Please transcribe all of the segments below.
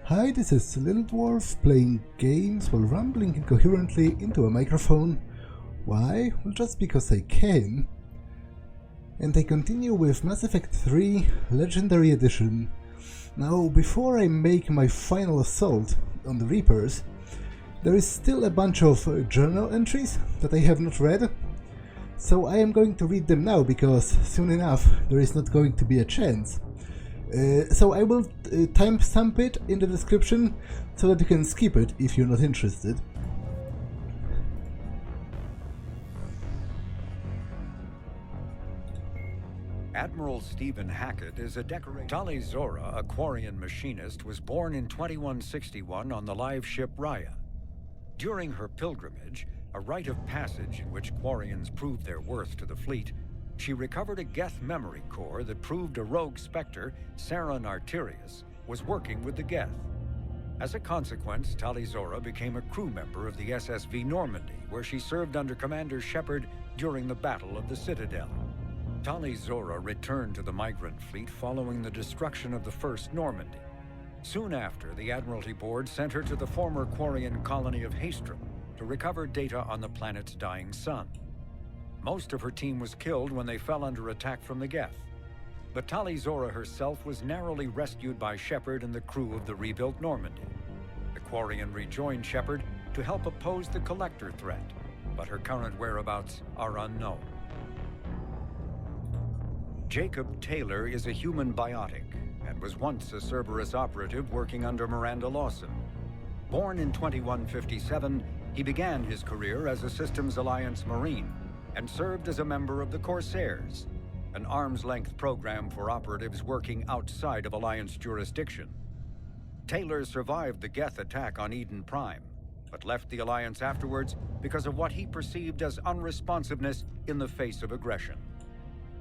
Hi, this is Little Dwarf playing games while rambling incoherently into a microphone. Why? Well, just because I can. And I continue with Mass Effect 3 Legendary Edition. Now, before I make my final assault on the Reapers, there is still a bunch of journal entries that I have not read. So I am going to read them now, because soon enough there is not going to be a chance. So I will timestamp it in the description so that you can skip it if you're not interested. Admiral Stephen Hackett is a decorated... Tali Zora, a Quarian machinist, was born in 2161 on the live ship Raya. During her pilgrimage, a rite of passage in which Quarians proved their worth to the fleet, she recovered a Geth memory core that proved a rogue Spectre, Saren Arterius, was working with the Geth. As a consequence, Tali Zora became a crew member of the SSV Normandy, where she served under Commander Shepard during the Battle of the Citadel. Tali Zora returned to the migrant fleet following the destruction of the First Normandy. Soon after, the Admiralty Board sent her to the former Quarian colony of Haestrom to recover data on the planet's dying sun. Most of her team was killed when they fell under attack from the Geth. But Tali Zora herself was narrowly rescued by Shepard and the crew of the rebuilt Normandy. The Quarian rejoined Shepard to help oppose the Collector threat, but her current whereabouts are unknown. Jacob Taylor is a human biotic and was once a Cerberus operative working under Miranda Lawson. Born in 2157, he began his career as a Systems Alliance Marine and served as a member of the Corsairs, an arm's-length program for operatives working outside of Alliance jurisdiction. Taylor survived the Geth attack on Eden Prime, but left the Alliance afterwards because of what he perceived as unresponsiveness in the face of aggression.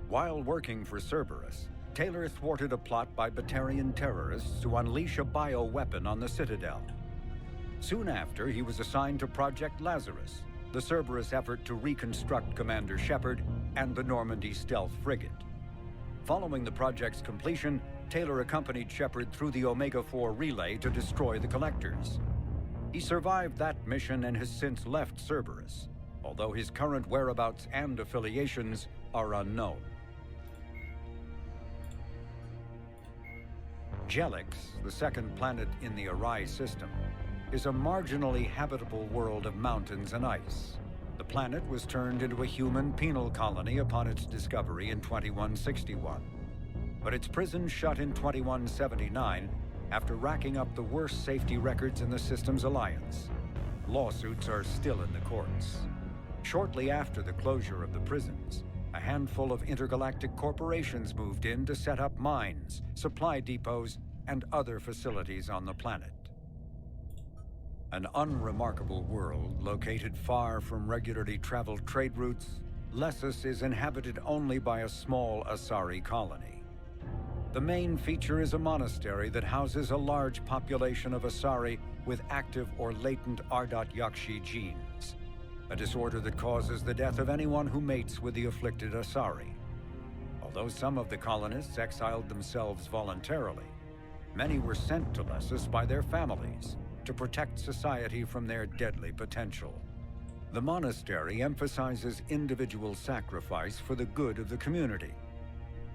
While working for Cerberus, Taylor thwarted a plot by Batarian terrorists to unleash a bioweapon on the Citadel. Soon after, he was assigned to Project Lazarus, the Cerberus effort to reconstruct Commander Shepard and the Normandy stealth frigate. Following the project's completion, Taylor accompanied Shepard through the Omega-4 relay to destroy the Collectors. He survived that mission and has since left Cerberus, although his current whereabouts and affiliations are unknown. Jelix, the second planet in the Arai system, is a marginally habitable world of mountains and ice. The planet was turned into a human penal colony upon its discovery in 2161. But its prison shut in 2179 after racking up the worst safety records in the Systems Alliance. Lawsuits are still in the courts. Shortly after the closure of the prisons, a handful of intergalactic corporations moved in to set up mines, supply depots, and other facilities on the planet. An unremarkable world located far from regularly traveled trade routes, Lessus is inhabited only by a small Asari colony. The main feature is a monastery that houses a large population of Asari with active or latent Ardot-Yakshi genes, a disorder that causes the death of anyone who mates with the afflicted Asari. Although some of the colonists exiled themselves voluntarily, many were sent to Lessus by their families to protect society from their deadly potential. The monastery emphasizes individual sacrifice for the good of the community.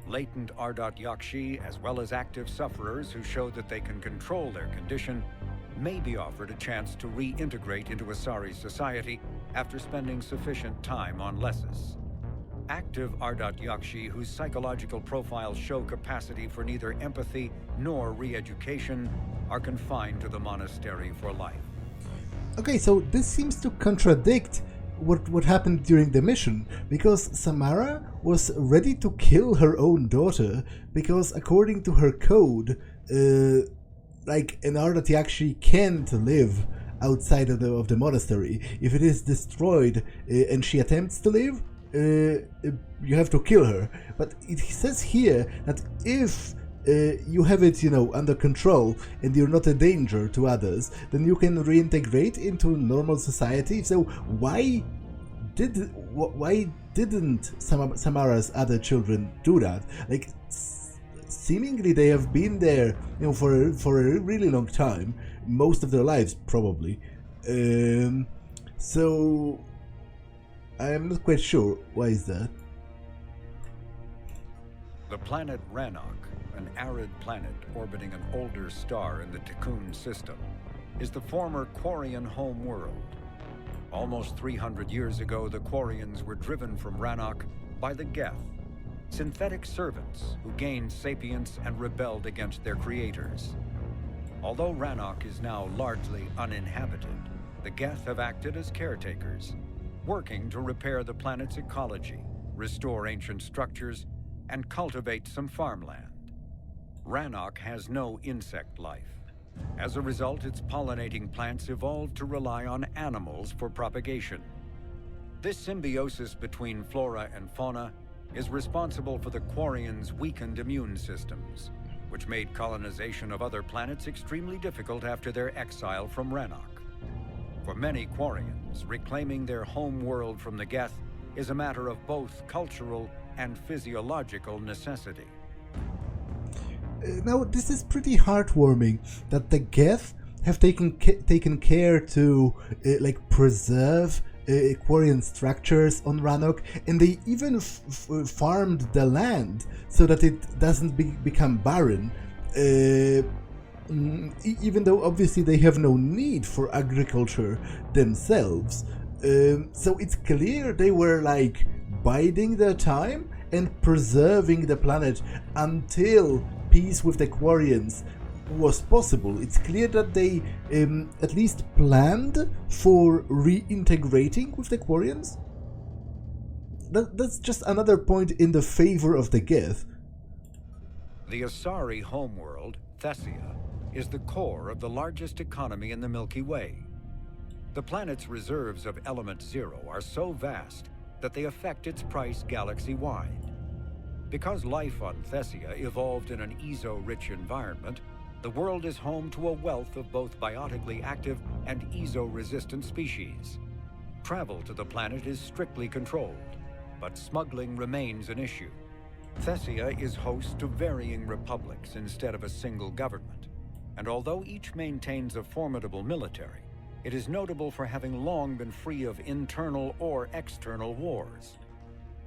Latent Ardot-Yakshi, as well as active sufferers who show that they can control their condition, may be offered a chance to reintegrate into Asari society after spending sufficient time on Lessus. Active Ardot-Yakshi whose psychological profiles show capacity for neither empathy nor re-education are confined to the monastery for life. Okay, so this seems to contradict what happened during the mission, because Samara was ready to kill her own daughter because according to her code, like an Ardot-Yakshi can't live outside of the monastery. If it is destroyed and she attempts to live, you have to kill her. But it says here that if you have it, under control and you're not a danger to others, then you can reintegrate into normal society. So why didn't Samara's other children do that? Like, seemingly they have been there, for a really long time, most of their lives probably. So I am not quite sure. Why is that? The planet Rannoch, an arid planet orbiting an older star in the Tikkun system, is the former Quarian home world. Almost 300 years ago, the Quarians were driven from Rannoch by the Geth, synthetic servants who gained sapience and rebelled against their creators. Although Rannoch is now largely uninhabited, the Geth have acted as caretakers, working to repair the planet's ecology, restore ancient structures, and cultivate some farmland. Rannoch has no insect life. As a result, its pollinating plants evolved to rely on animals for propagation. This symbiosis between flora and fauna is responsible for the Quarians' weakened immune systems, which made colonization of other planets extremely difficult after their exile from Rannoch. For many Quarians, reclaiming their home world from the Geth is a matter of both cultural and physiological necessity. Now, this is pretty heartwarming that the Geth have taken care to preserve Quarian structures on Rannoch, and they even farmed the land so that it doesn't become barren. Even though obviously they have no need for agriculture themselves. So it's clear they were biding their time and preserving the planet until peace with the Quarians was possible. It's clear that they at least planned for reintegrating with the Quarians. That's just another point in the favor of the Geth. The Asari homeworld, Thessia, is the core of the largest economy in the Milky Way. The planet's reserves of Element Zero are so vast that they affect its price galaxy-wide. Because life on Thessia evolved in an ESO-rich environment, the world is home to a wealth of both biotically active and ESO-resistant species. Travel to the planet is strictly controlled, but smuggling remains an issue. Thessia is host to varying republics instead of a single government, and although each maintains a formidable military, it is notable for having long been free of internal or external wars.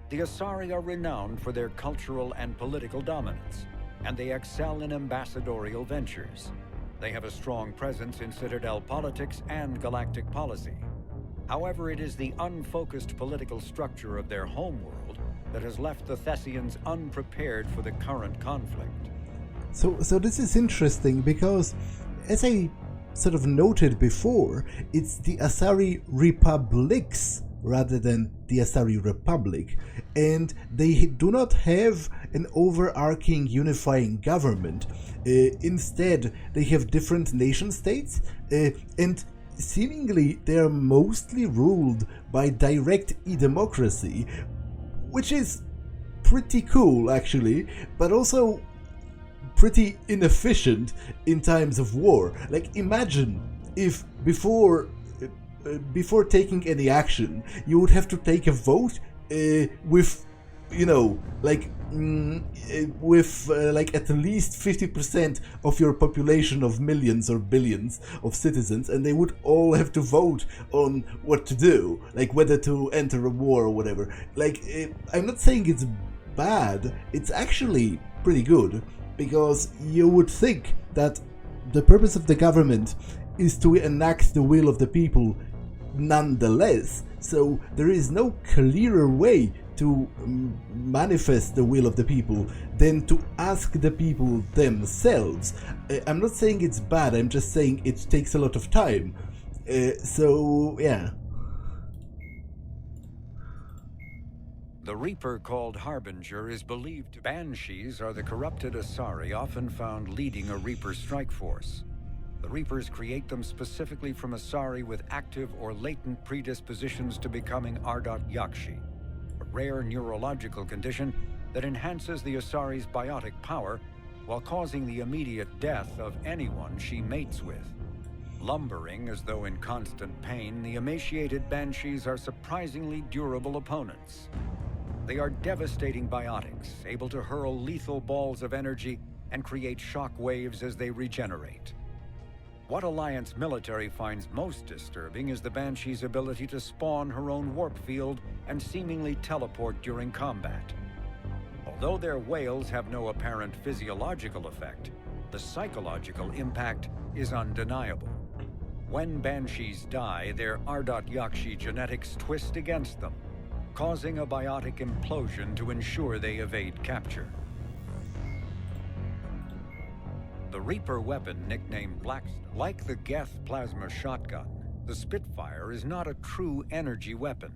The Asari are renowned for their cultural and political dominance, and they excel in ambassadorial ventures. They have a strong presence in Citadel politics and galactic policy. However, it is the unfocused political structure of their homeworld that has left the Thessians unprepared for the current conflict. So this is interesting because, as I sort of noted before, it's the Asari republics rather than the Asari Republic, and they do not have an overarching unifying government. Instead, they have different nation-states, and seemingly they are mostly ruled by direct e-democracy, which is pretty cool actually, but also pretty inefficient in times of war. Imagine if before taking any action, you would have to take a vote with at least 50% of your population of millions or billions of citizens, and they would all have to vote on what to do, whether to enter a war or whatever. I'm not saying it's bad, it's actually pretty good, because you would think that the purpose of the government is to enact the will of the people nonetheless, so there is no clearer way to manifest the will of the people than to ask the people themselves. I'm not saying it's bad, I'm just saying it takes a lot of time. So, yeah. The Reaper called Harbinger is believed Banshees are the corrupted Asari often found leading a Reaper strike force. The Reapers create them specifically from Asari with active or latent predispositions to becoming Ardot Yakshi, a rare neurological condition that enhances the Asari's biotic power while causing the immediate death of anyone she mates with. Lumbering as though in constant pain, the emaciated Banshees are surprisingly durable opponents. They are devastating biotics, able to hurl lethal balls of energy and create shock waves as they regenerate. What Alliance military finds most disturbing is the Banshee's ability to spawn her own warp field and seemingly teleport during combat. Although their whales have no apparent physiological effect, the psychological impact is undeniable. When Banshees die, their Ardot Yakshi genetics twist against them, causing a biotic implosion to ensure they evade capture. The Reaper weapon, nicknamed Blackstone, like the Geth plasma shotgun, the Spitfire is not a true energy weapon.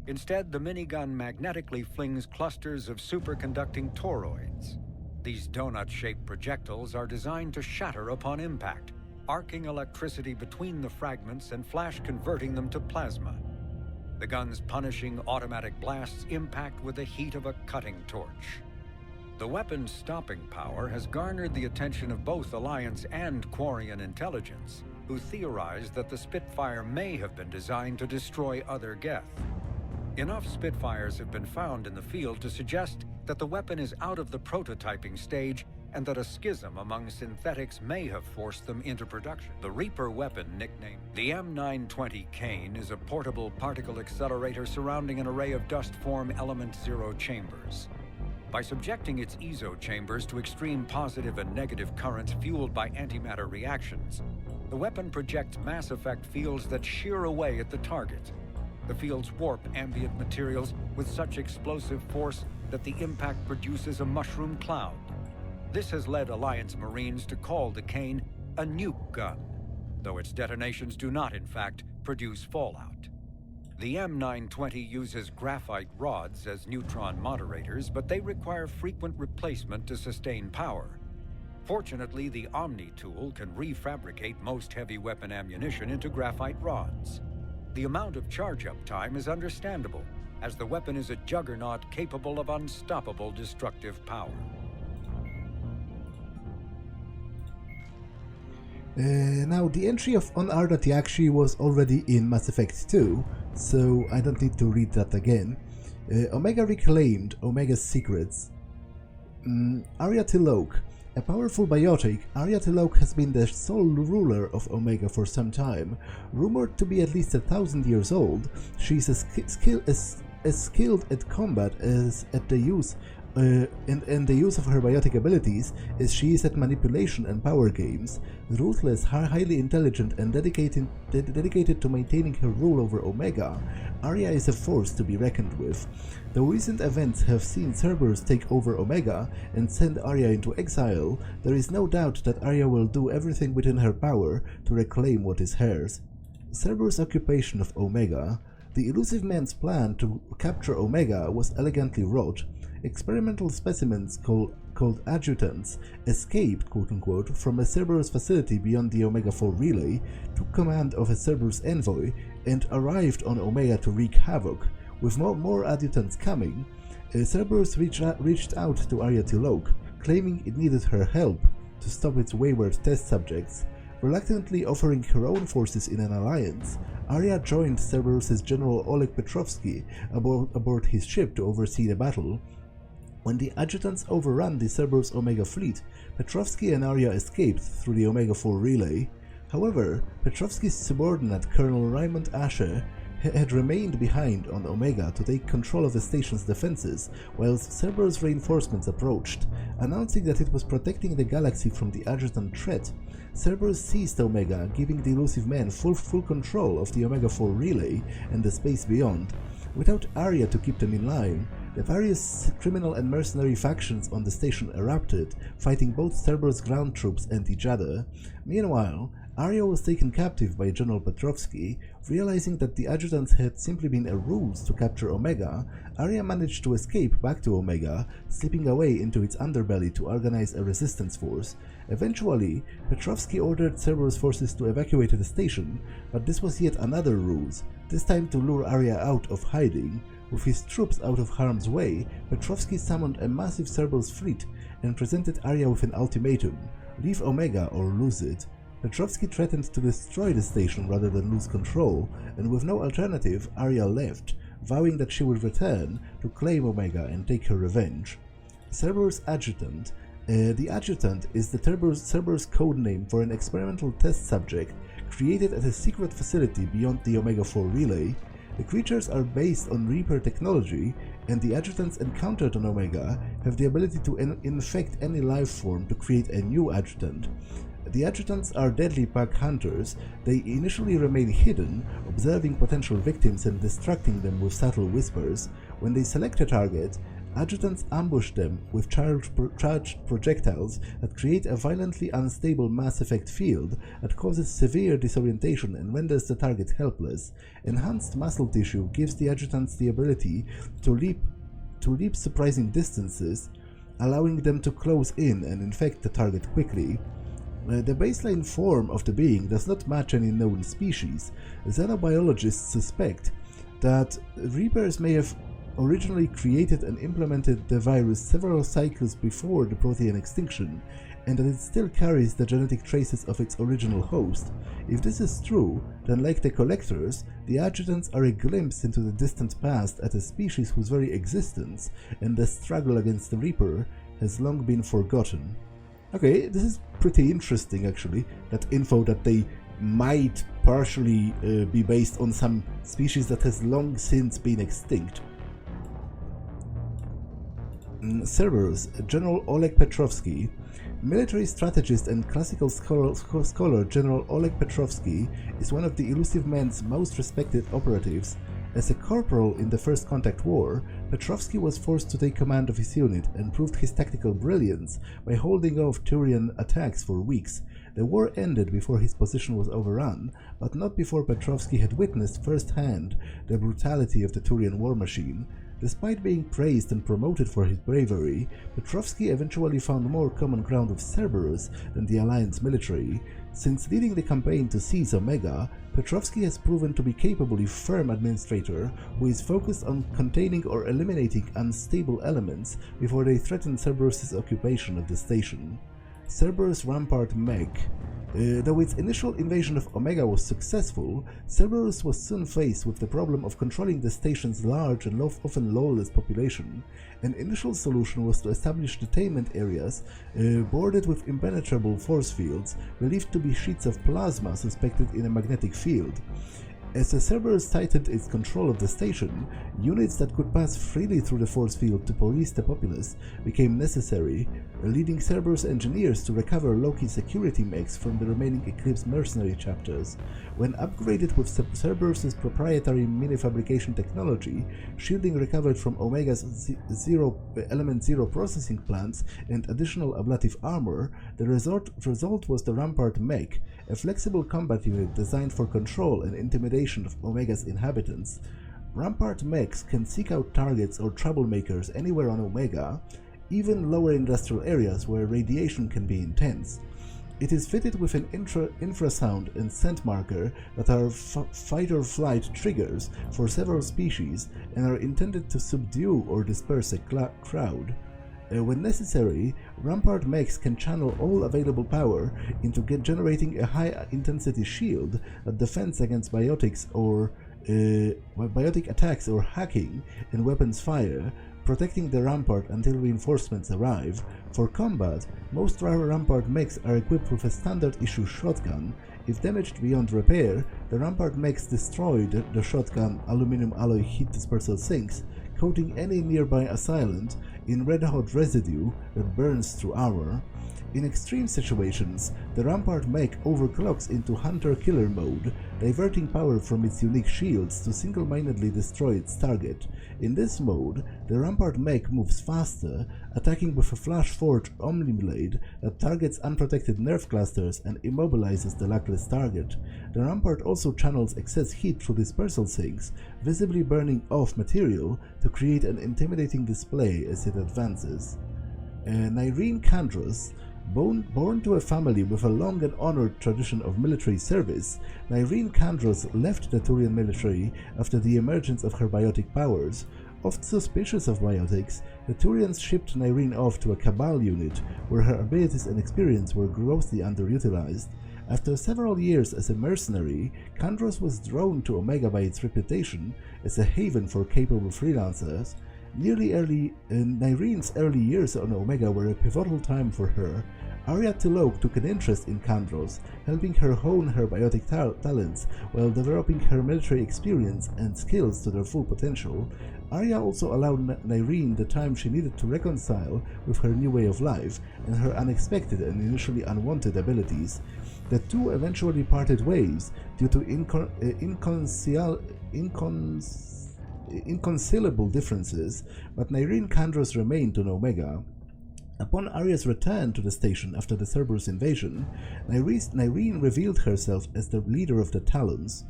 Instead, the minigun magnetically flings clusters of superconducting toroids. These donut-shaped projectiles are designed to shatter upon impact, arcing electricity between the fragments and flash-converting them to plasma. The gun's punishing automatic blasts impact with the heat of a cutting torch. The weapon's stopping power has garnered the attention of both Alliance and Quarian intelligence, who theorized that the Spitfire may have been designed to destroy other Geth. Enough Spitfires have been found in the field to suggest that the weapon is out of the prototyping stage and that a schism among synthetics may have forced them into production. The Reaper weapon, nicknamed the M920 Kane, is a portable particle accelerator surrounding an array of dust-form element zero chambers. By subjecting its ESO chambers to extreme positive and negative currents fueled by antimatter reactions, the weapon projects mass effect fields that shear away at the target. The fields warp ambient materials with such explosive force that the impact produces a mushroom cloud. This has led Alliance Marines to call the Kane a nuke gun, though its detonations do not, in fact, produce fallout. The M920 uses graphite rods as neutron moderators, but they require frequent replacement to sustain power. Fortunately, the Omni tool can refabricate most heavy weapon ammunition into graphite rods. The amount of charge-up time is understandable, as the weapon is a juggernaut capable of unstoppable destructive power. Now, the entry of on Ardot Yakshi was already in Mass Effect 2, so I don't need to read that again. Omega reclaimed Omega's secrets. Arya Tilok. A powerful biotic, Arya Tilok has been the sole ruler of Omega for some time. Rumored to be at least 1,000 years old, she is as skilled at combat as at the use and the use of her biotic abilities as she is at manipulation and power games. Ruthless, highly intelligent, and dedicated to maintaining her rule over Omega, Arya is a force to be reckoned with. Though recent events have seen Cerberus take over Omega and send Arya into exile, there is no doubt that Arya will do everything within her power to reclaim what is hers. Cerberus' occupation of Omega. The elusive man's plan to capture Omega was elegantly wrought. Experimental specimens called adjutants escaped, quote-unquote, from a Cerberus facility beyond the Omega-4 relay, took command of a Cerberus envoy, and arrived on Omega to wreak havoc. With more adjutants coming, Cerberus reached out to Arya Tilok, claiming it needed her help to stop its wayward test subjects. Reluctantly offering her own forces in an alliance, Arya joined Cerberus's General Oleg Petrovsky aboard his ship to oversee the battle. When the adjutants overran the Cerberus Omega fleet, Petrovsky and Arya escaped through the Omega-4 relay. However, Petrovsky's subordinate Colonel Raymond Asher had remained behind on Omega to take control of the station's defenses, whilst Cerberus reinforcements approached. Announcing that it was protecting the galaxy from the adjutant threat, Cerberus seized Omega, giving the elusive man full control of the Omega-4 relay and the space beyond. Without Arya to keep them in line, the various criminal and mercenary factions on the station erupted, fighting both Cerberus ground troops and each other. Meanwhile, Arya was taken captive by General Petrovsky. Realizing that the adjutants had simply been a ruse to capture Omega, Arya managed to escape back to Omega, slipping away into its underbelly to organize a resistance force. Eventually, Petrovsky ordered Cerberus forces to evacuate the station, but this was yet another ruse, this time to lure Arya out of hiding. With his troops out of harm's way, Petrovsky summoned a massive Cerberus fleet and presented Arya with an ultimatum: leave Omega or lose it. Petrovsky threatened to destroy the station rather than lose control, and with no alternative, Arya left, vowing that she would return to claim Omega and take her revenge. Cerberus Adjutant. The Adjutant is the Cerberus code name for an experimental test subject created at a secret facility beyond the Omega-4 relay. The creatures are based on Reaper technology, and the Adjutants encountered on Omega have the ability to infect any life form to create a new Adjutant. The Adjutants are deadly pack hunters. They initially remain hidden, observing potential victims and distracting them with subtle whispers. When they select a target, Adjutants ambush them with charged projectiles that create a violently unstable mass effect field that causes severe disorientation and renders the target helpless. Enhanced muscle tissue gives the Adjutants the ability to leap surprising distances, allowing them to close in and infect the target quickly. The baseline form of the being does not match any known species. Xenobiologists suspect that Reapers may have originally created and implemented the virus several cycles before the Protean extinction, and that it still carries the genetic traces of its original host. If this is true, then like the Collectors, the Adjutants are a glimpse into the distant past at a species whose very existence and the struggle against the Reaper has long been forgotten. Okay, this is pretty interesting actually, that info that they might partially be based on some species that has long since been extinct. Cerberus, General Oleg Petrovsky. Military strategist and classical scholar General Oleg Petrovsky is one of the Illusive Man's most respected operatives. As a corporal in the First Contact War, Petrovsky was forced to take command of his unit and proved his tactical brilliance by holding off Turian attacks for weeks. The war ended before his position was overrun, but not before Petrovsky had witnessed firsthand the brutality of the Turian war machine. Despite being praised and promoted for his bravery, Petrovsky eventually found more common ground with Cerberus than the Alliance military. Since leading the campaign to seize Omega, Petrovsky has proven to be capably firm administrator who is focused on containing or eliminating unstable elements before they threaten Cerberus's occupation of the station. Cerberus Rampart Mech. Though its initial invasion of Omega was successful, Cerberus was soon faced with the problem of controlling the station's large and often lawless population. An initial solution was to establish detainment areas bordered with impenetrable force fields, believed to be sheets of plasma suspected in a magnetic field. As the Cerberus tightened its control of the station, units that could pass freely through the force field to police the populace became necessary, leading Cerberus engineers to recover Loki's security mechs from the remaining Eclipse mercenary chapters. When upgraded with Cerberus's proprietary mini-fabrication technology, shielding recovered from Omega's Element Zero processing plants and additional ablative armor, the result was the Rampart Mech, a flexible combat unit designed for control and intimidation of Omega's inhabitants. Rampart mechs can seek out targets or troublemakers anywhere on Omega, even lower industrial areas where radiation can be intense. It is fitted with an infrasound and scent marker that are fight-or-flight triggers for several species and are intended to subdue or disperse a crowd. When necessary, Rampart mechs can channel all available power into generating a high-intensity shield that defends against biotic attacks or hacking and weapons fire, protecting the Rampart until reinforcements arrive. For combat, most Rampart mechs are equipped with a standard-issue shotgun. If damaged beyond repair, the Rampart mechs destroy the shotgun aluminum alloy heat dispersal sinks, coating any nearby assailant in red-hot residue that burns through armor. In extreme situations, the Rampart mech overclocks into hunter-killer mode, diverting power from its unique shields to single-mindedly destroy its target. In this mode, the Rampart mech moves faster, attacking with a flash-forged Omni-blade that targets unprotected nerve clusters and immobilizes the luckless target. The Rampart also channels excess heat through dispersal sinks, visibly burning off material to create an intimidating display as it advances. Nyreen Kandros. Born to a family with a long and honored tradition of military service, Nyreen Kandros left the Turian military after the emergence of her biotic powers. Oft suspicious of biotics, the Turians shipped Nyreen off to a Cabal unit, where her abilities and experience were grossly underutilized. After several years as a mercenary, Kandros was drawn to Omega by its reputation as a haven for capable freelancers. Nyrene's early years on Omega were a pivotal time for her. Arya Tilok took an interest in Kandros, helping her hone her biotic talents while developing her military experience and skills to their full potential. Arya also allowed Nyrene the time she needed to reconcile with her new way of life and her unexpected and initially unwanted abilities. The two eventually parted ways due to inconcilable differences, but Nyrene Kandros remained on Omega. Upon Arya's return to the station after the Cerberus invasion, Nyrene revealed herself as the leader of the Talons.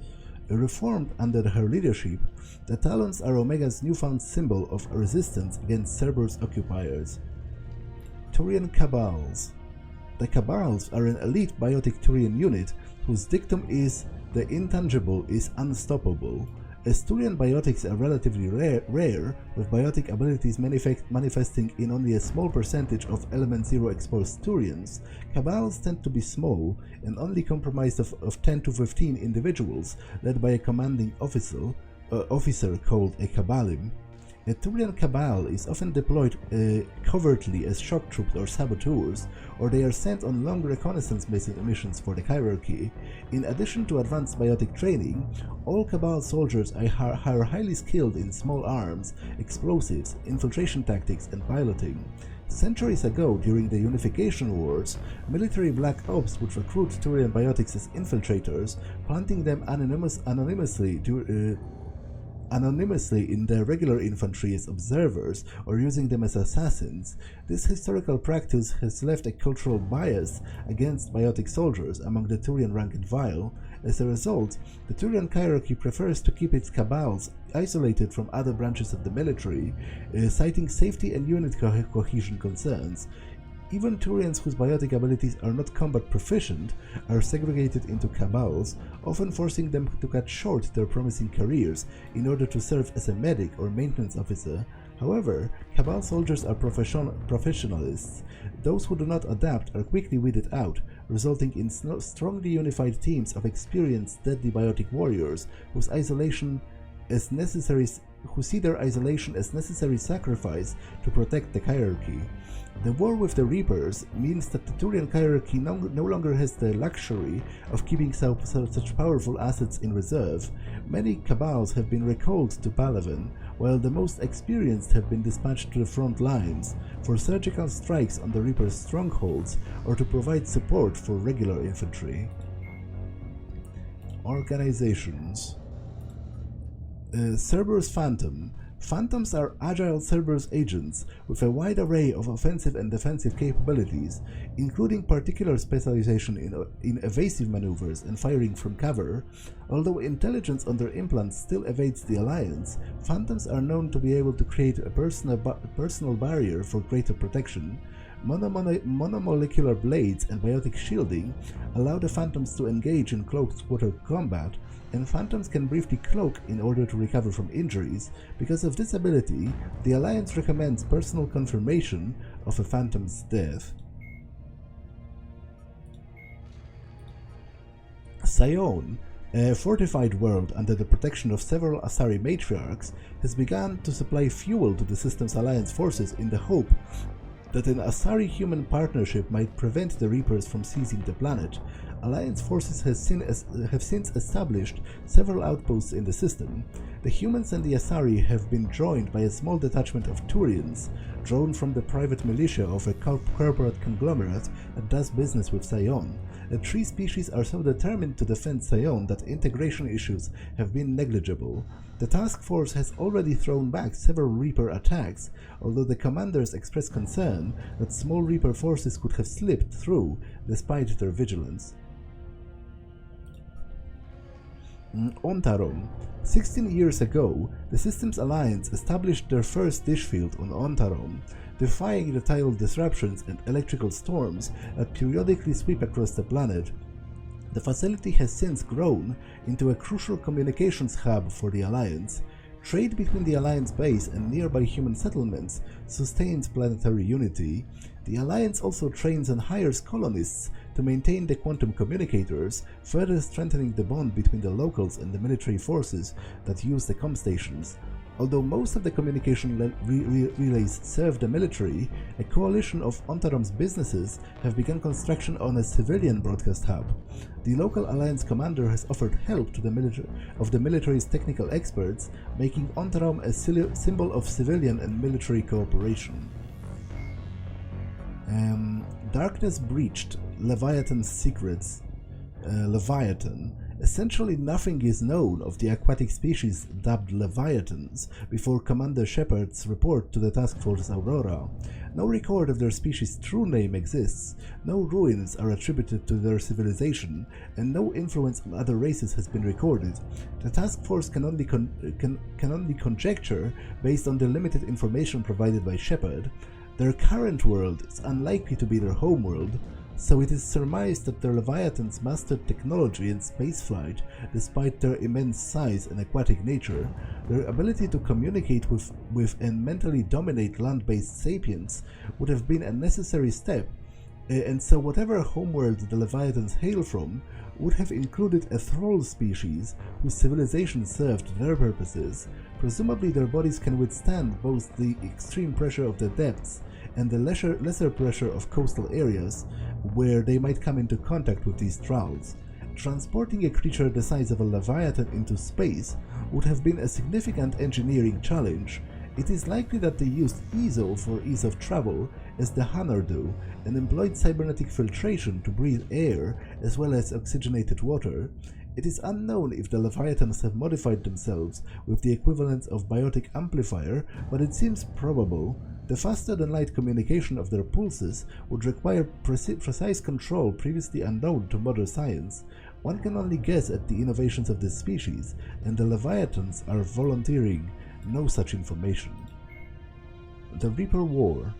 Reformed under her leadership, the Talons are Omega's newfound symbol of resistance against Cerberus occupiers. Turian Cabals. The Cabals are an elite biotic Turian unit whose dictum is "the intangible is unstoppable." As Turian biotics are relatively rare, with biotic abilities manifesting in only a small percentage of Element Zero exposed Turians, Cabals tend to be small and only comprised of 10 to 15 individuals led by a commanding officer called a Cabalim. A Turian Cabal is often deployed covertly as shock troops or saboteurs, or they are sent on long reconnaissance missions for the hierarchy. In addition to advanced biotic training, all Cabal soldiers are highly skilled in small arms, explosives, infiltration tactics, and piloting. Centuries ago, during the Unification Wars, military Black Ops would recruit Turian biotics as infiltrators, planting them anonymously in their regular infantry as observers or using them as assassins. This historical practice has left a cultural bias against biotic soldiers among the Turian rank and file. As a result, the Turian hierarchy prefers to keep its Cabals isolated from other branches of the military, citing safety and unit cohesion concerns. Even Turians whose biotic abilities are not combat proficient are segregated into Cabals, often forcing them to cut short their promising careers in order to serve as a medic or maintenance officer. However, Cabal soldiers are professionalists. Those who do not adapt are quickly weeded out, resulting in strongly unified teams of experienced deadly biotic warriors who see their isolation as necessary sacrifice to protect the hierarchy. The war with the Reapers means that the Turian hierarchy no longer has the luxury of keeping such powerful assets in reserve. Many Cabals have been recalled to LEVIATHAN, while the most experienced have been dispatched to the front lines for surgical strikes on the Reapers' strongholds or to provide support for regular infantry. Organizations. Cerberus Phantom. Phantoms are agile Cerberus agents with a wide array of offensive and defensive capabilities, including particular specialization in evasive maneuvers and firing from cover. Although intelligence on their implants still evades the Alliance, Phantoms are known to be able to create a personal barrier for greater protection. Monomolecular blades and biotic shielding allow the Phantoms to engage in close quarter combat, and Phantoms can briefly cloak in order to recover from injuries. Because of this ability, the Alliance recommends personal confirmation of a Phantom's death. Sion, a fortified world under the protection of several Asari matriarchs, has begun to supply fuel to the system's Alliance forces in the hope that an Asari-human partnership might prevent the Reapers from seizing the planet. Alliance forces have since established several outposts in the system. The humans and the Asari have been joined by a small detachment of Turians, drawn from the private militia of a corporate conglomerate that does business with Sion. The three species are so determined to defend Sion that integration issues have been negligible. The task force has already thrown back several Reaper attacks, although the commanders expressed concern that small Reaper forces could have slipped through despite their vigilance. Ontarom. 16 years ago, the Systems Alliance established their first dish field on Ontarom, defying the tidal disruptions and electrical storms that periodically sweep across the planet. The facility has since grown into a crucial communications hub for the Alliance. Trade between the Alliance base and nearby human settlements sustains planetary unity. The Alliance also trains and hires colonists to maintain the quantum communicators, further strengthening the bond between the locals and the military forces that use the comm stations. Although most of the communication relays serve the military, a coalition of Ontarom's businesses have begun construction on a civilian broadcast hub. The local Alliance commander has offered help to the military's technical experts, making Ontarom a symbol of civilian and military cooperation. Darkness breached Leviathan's secrets. Leviathan. Essentially nothing is known of the aquatic species dubbed Leviathans before Commander Shepard's report to the Task Force Aurora. No record of their species' true name exists, no ruins are attributed to their civilization, and no influence on other races has been recorded. The Task Force can only conjecture based on the limited information provided by Shepard. Their current world is unlikely to be their homeworld, so it is surmised that the Leviathans mastered technology and spaceflight despite their immense size and aquatic nature. Their ability to communicate with and mentally dominate land-based sapiens would have been a necessary step, and so whatever homeworld the Leviathans hail from would have included a thrall species whose civilization served their purposes. Presumably their bodies can withstand both the extreme pressure of the depths and the lesser pressure of coastal areas where they might come into contact with these thralls. Transporting a creature the size of a Leviathan into space would have been a significant engineering challenge. It is likely that they used ESO for ease of travel, as the Hanar do, and employed cybernetic filtration to breathe air as well as oxygenated water. It is unknown if the Leviathans have modified themselves with the equivalent of biotic amplifier, but it seems probable. The faster-than-light communication of their pulses would require precise control previously unknown to modern science. One can only guess at the innovations of this species, and the Leviathans are volunteering no such information. The Reaper War.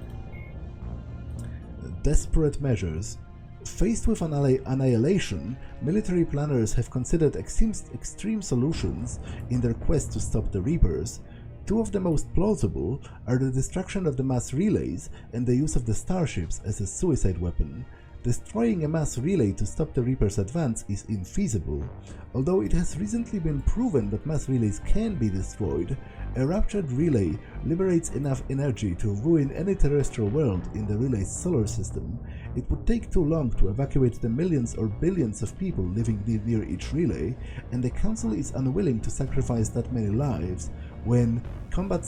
Desperate measures. Faced with annihilation, military planners have considered extreme solutions in their quest to stop the Reapers. Two of the most plausible are the destruction of the mass relays and the use of the starships as a suicide weapon. Destroying a mass relay to stop the Reaper's advance is infeasible. Although it has recently been proven that mass relays can be destroyed, a ruptured relay liberates enough energy to ruin any terrestrial world in the relay's solar system. It would take too long to evacuate the millions or billions of people living near each relay, and the Council is unwilling to sacrifice that many lives when combat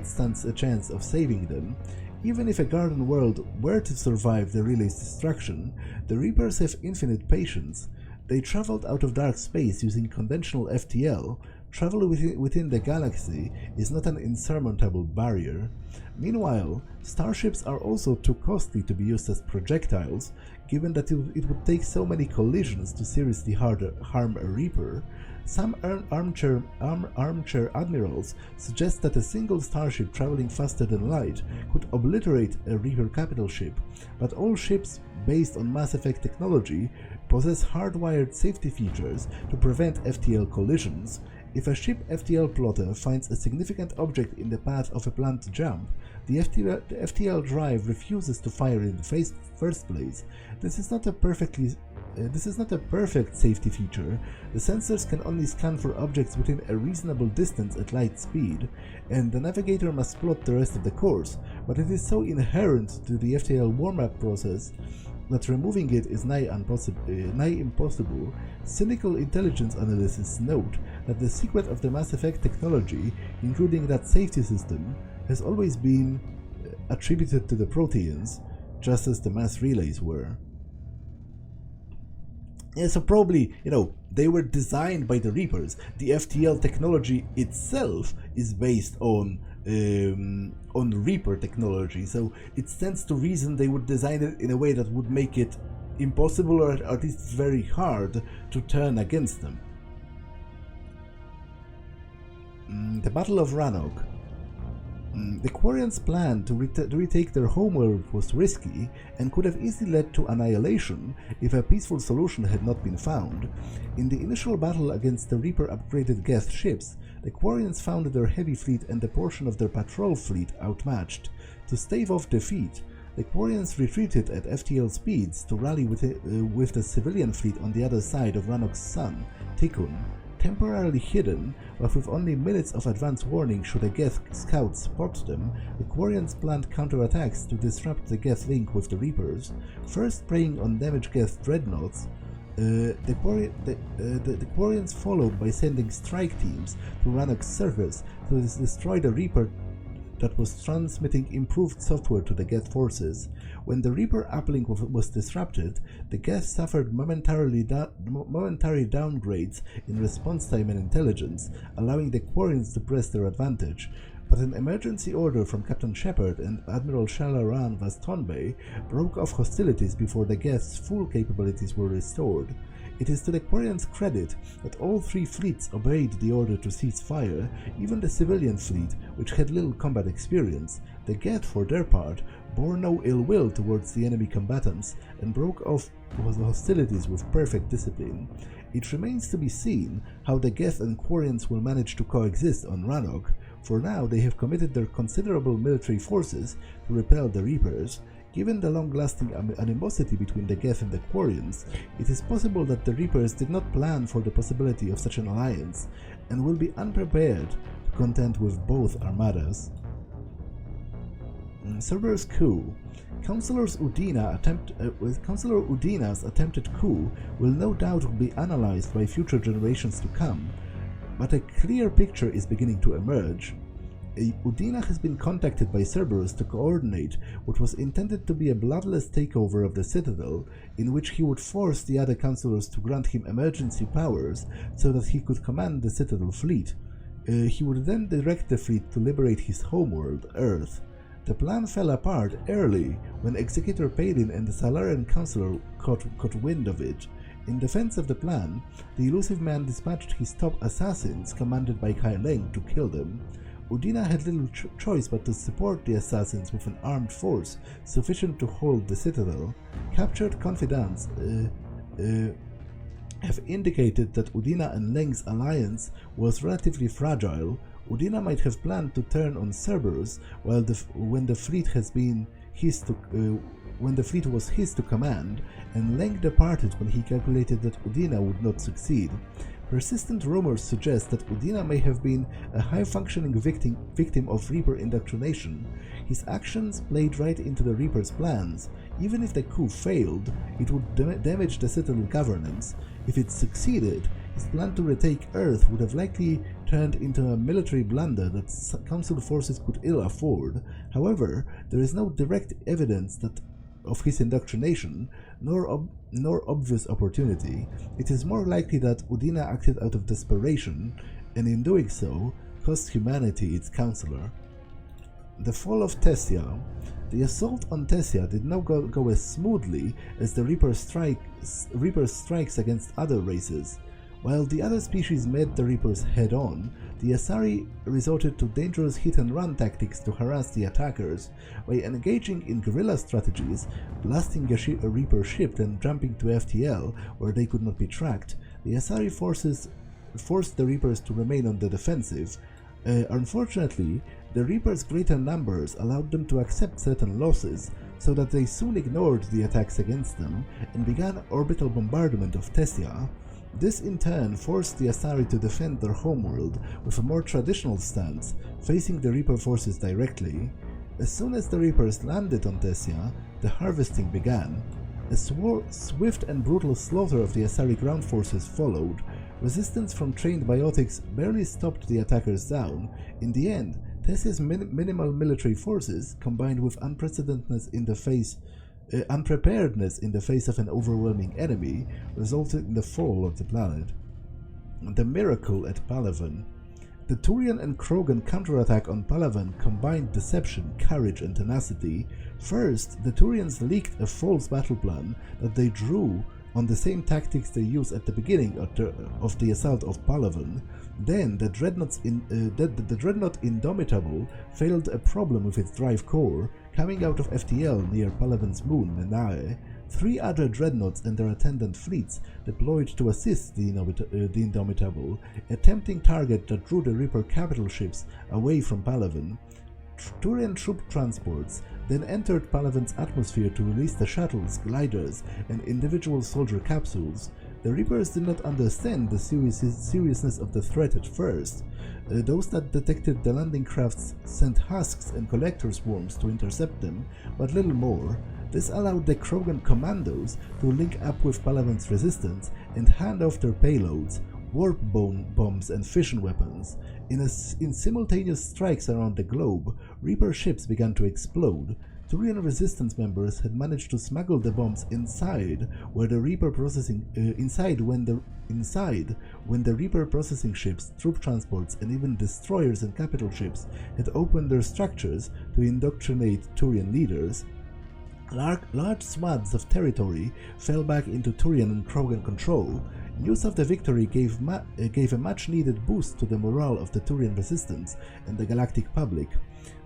stands a chance of saving them. Even if a garden world were to survive the relay's destruction, the Reapers have infinite patience. They traveled out of dark space using conventional FTL. Travel within the galaxy is not an insurmountable barrier. Meanwhile, starships are also too costly to be used as projectiles, given that it would take so many collisions to seriously harm a Reaper. Some armchair admirals suggest that a single starship traveling faster than light could obliterate a Reaper capital ship, but all ships based on Mass Effect technology possess hardwired safety features to prevent FTL collisions. If a ship FTL plotter finds a significant object in the path of a planned jump, the FTL drive refuses to fire in the first place. This is not a perfect safety feature. The sensors can only scan for objects within a reasonable distance at light speed, and the navigator must plot the rest of the course, but it is so inherent to the FTL warm-up process that removing it is nigh impossible. Cynical intelligence analysts note that the secret of the Mass Effect technology, including that safety system, has always been attributed to the Proteans, just as the mass relays were. Yeah, so probably, they were designed by the Reapers. The FTL technology itself is based on Reaper technology, so it stands to reason they would design it in a way that would make it impossible, or at least very hard, to turn against them. The Battle of Rannoch. The Quarians' plan to retake their homeworld was risky and could have easily led to annihilation if a peaceful solution had not been found. In the initial battle against the Reaper-upgraded Geth ships, the Quarians found their heavy fleet and a portion of their patrol fleet outmatched. To stave off defeat, the Quarians retreated at FTL speeds to rally with the civilian fleet on the other side of Rannoch's sun, Tikkun. Temporarily hidden, but with only minutes of advance warning should a Geth scout spot them, the Quarians planned counterattacks to disrupt the Geth link with the Reapers, first preying on damaged Geth dreadnoughts. The Quarians followed by sending strike teams to Rannoch's surface to destroy the Reaper that was transmitting improved software to the Geth forces. When the Reaper uplink was disrupted, the Geth suffered momentary downgrades in response time and intelligence, allowing the Quarians to press their advantage. But an emergency order from Captain Shepard and Admiral Shalaran Vastonbay broke off hostilities before the Geth's full capabilities were restored. It is to the Quarians' credit that all three fleets obeyed the order to cease fire, even the civilian fleet, which had little combat experience. The Geth, for their part, bore no ill will towards the enemy combatants and broke off hostilities with perfect discipline. It remains to be seen how the Geth and Quarians will manage to coexist on Rannoch. For now, they have committed their considerable military forces to repel the Reapers. Given the long-lasting animosity between the Geth and the Quarians, it is possible that the Reapers did not plan for the possibility of such an alliance, and will be unprepared to contend with both armadas. Cerberus coup. Councillor Udina's attempted coup will no doubt be analyzed by future generations to come, but a clear picture is beginning to emerge. Udina has been contacted by Cerberus to coordinate what was intended to be a bloodless takeover of the Citadel, in which he would force the other councillors to grant him emergency powers so that he could command the Citadel fleet. He would then direct the fleet to liberate his homeworld, Earth. The plan fell apart early when Executor Palin and the Salarian councillor caught wind of it. In defense of the plan, the elusive man dispatched his top assassins, commanded by Kai Leng, to kill them. Udina had little choice but to support the assassins with an armed force sufficient to hold the Citadel. Captured confidants have indicated that Udina and Leng's alliance was relatively fragile. Udina might have planned to turn on Cerberus when the fleet was his to command, and Leng departed when he calculated that Udina would not succeed. Persistent rumors suggest that Udina may have been a high-functioning victim of Reaper indoctrination. His actions played right into the Reaper's plans. Even if the coup failed, it would damage the Citadel governance. If it succeeded, his plan to retake Earth would have likely turned into a military blunder that Council forces could ill afford. However, there is no direct evidence of his indoctrination, nor obvious opportunity. It is more likely that Udina acted out of desperation, and in doing so, cost humanity its councillor. The fall of Tessia. The assault on Tessia did not go as smoothly as the Reaper's strikes against other races. While the other species met the Reapers head-on, the Asari resorted to dangerous hit-and-run tactics to harass the attackers. By engaging in guerrilla strategies, blasting a Reaper ship and jumping to FTL where they could not be tracked, the Asari forces forced the Reapers to remain on the defensive. Unfortunately, the Reapers' greater numbers allowed them to accept certain losses, so that they soon ignored the attacks against them and began orbital bombardment of Tessia. This in turn forced the Asari to defend their homeworld with a more traditional stance, facing the Reaper forces directly. As soon as the Reapers landed on Tessia, the harvesting began. A swift and brutal slaughter of the Asari ground forces followed. Resistance from trained biotics barely stopped the attackers down. In the end, Tessia's minimal military forces, combined with unpreparedness in the face of an overwhelming enemy, resulted in the fall of the planet. The miracle at Palaven. The Turian and Krogan counterattack on Palaven combined deception, courage, and tenacity. First, the Turians leaked a false battle plan that they drew on the same tactics they used at the beginning of the assault of Palaven. Then, the Dreadnought Indomitable failed a problem with its drive core, coming out of FTL near Palaven's moon, Menae. 3 other dreadnoughts and their attendant fleets deployed to assist the Indomitable, a tempting target that drew the Reaper capital ships away from Palaven. Turian troop transports then entered Palaven's atmosphere to release the shuttles, gliders, and individual soldier capsules. The Reapers did not understand the seriousness of the threat at first. Those that detected the landing crafts sent husks and collector swarms to intercept them, but little more. This allowed the Krogan commandos to link up with Palaven's resistance and hand off their payloads, warp bombs and fission weapons. In simultaneous strikes around the globe, Reaper ships began to explode. Turian resistance members had managed to smuggle the bombs inside when the Reaper processing ships, troop transports, and even destroyers and capital ships had opened their structures to indoctrinate Turian leaders. Large swaths of territory fell back into Turian and Krogan control. News of the victory gave a much-needed boost to the morale of the Turian resistance and the galactic public.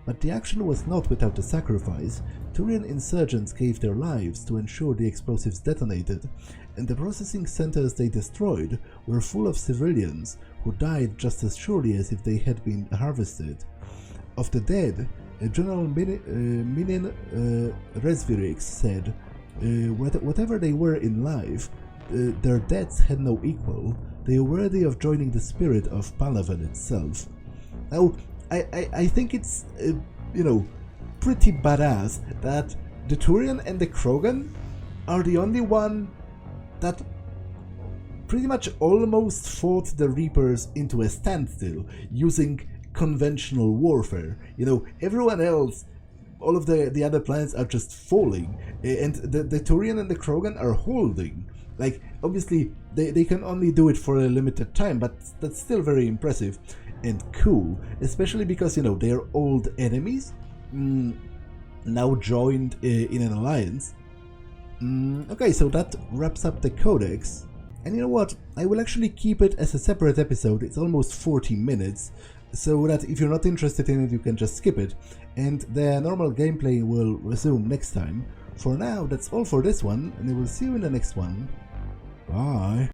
But the action was not without a sacrifice. Turian insurgents gave their lives to ensure the explosives detonated, and the processing centers they destroyed were full of civilians who died just as surely as if they had been harvested. Of the dead, General Minin Resvirix said, whatever they were in life, their deaths had no equal. They are worthy of joining the spirit of Palaven itself. Now, I think it's, pretty badass that the Turian and the Krogan are the only one that pretty much almost fought the Reapers into a standstill using conventional warfare. Everyone else, all of the other planets are just falling, and the Turian and the Krogan are holding. Like, obviously, they can only do it for a limited time, but that's still very impressive and cool, especially because, they are old enemies, now joined in an alliance. Okay, so that wraps up the Codex. And you know what? I will actually keep it as a separate episode. It's almost 40 minutes, so that if you're not interested in it, you can just skip it, and the normal gameplay will resume next time. For now, that's all for this one, and I will see you in the next one. Bye!